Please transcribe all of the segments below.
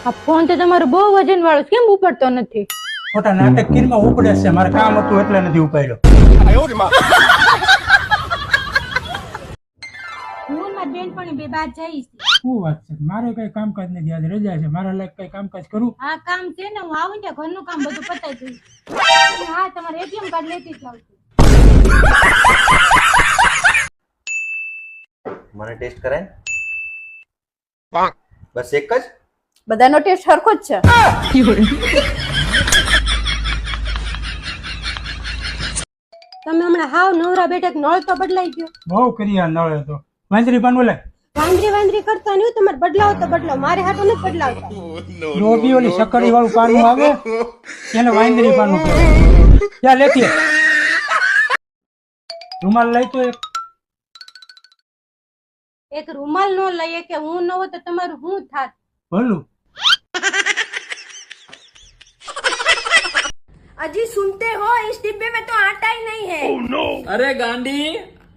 આ ફોન તો તમારો બહુ વજન વાળો છે, કેમ ઉપડતો નથી? ખોટા નાટક કીરમાં ઉપડે છે. મારે કામ હતું એટલે નથી ઉપાડ્યો. હું મારી બેનપણી બે બાદ જઈશ. શું વાત છે? મારે કઈ કામકાજ નથી, આજે રજા છે. મારા લાયક કઈ કામકાજ કરું? આ કામ છે ને, હું આવું ને ઘરનું કામ બધું પતાઈ દઈશ. હા, તમારે એટીએમ કાર્ડ લેતી જ આવું છું. મને ટેસ્ટ કરાય? બસ એક જ? બધાનો ટેસ્ટ સરખો જ છે. તમે હમણાં હાવ નવરા બેઠક નળ તો બદલાઈ ગયો. બહુ કરી આ નળ હતો. વાંદરી પાન બોલાય. વાંદરી કરતા નહીં, તમારે બદલાવો તો બદલાવો, મારે હાટો નથી બદલાવતા. ડોબી ઓલી સકડી વાળું પાનું આવે એને વાંદરી પાનું કહેવાય. ક્યાં લેતી? રૂમાલ લઈ તો એક રૂમાલ નો લઈએ કે હું ન હોત તો તમારું શું થાત? ભલું. अजी सुनते हो इस डिब्बे में तो आटा ही नहीं है. अरे गांडी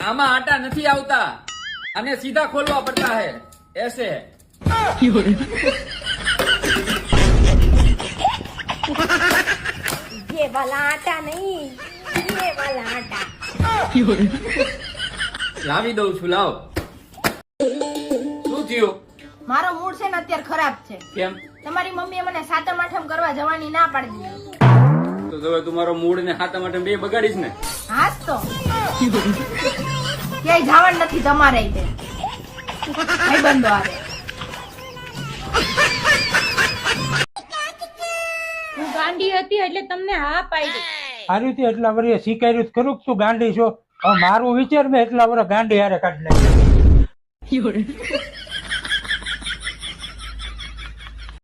आमा आटा नहीं आवता અને सीधा खोलवा पड़ता है ऐसे ये वाला आटा नहीं, ये वाला आटा. લાવી દઉં છું લાવ શું થયું મારો મૂડ છે ને અત્યારે ખરાબ છે. કેમ તમારી મમ્મીએ મને સાતમ આઠમ કરવા જવાની ના પાડી દીધી. તો હવે તમારો મૂડ ને હાથા માટે બે બગાડીશ ને હાસ તો ક્યાંય જવાનું નથી તમારે તે ભાઈબંધો આવે. હું ગાંડી હતી એટલે તમને હા પાડી. આ રીતે એટલા વર્ષે શીખાયું જ ખરું કે તું ગાંડી છો. હવે મારું વિચાર મેં એટલા વર્ષ ગાંડી હારે કાઢી નાખી.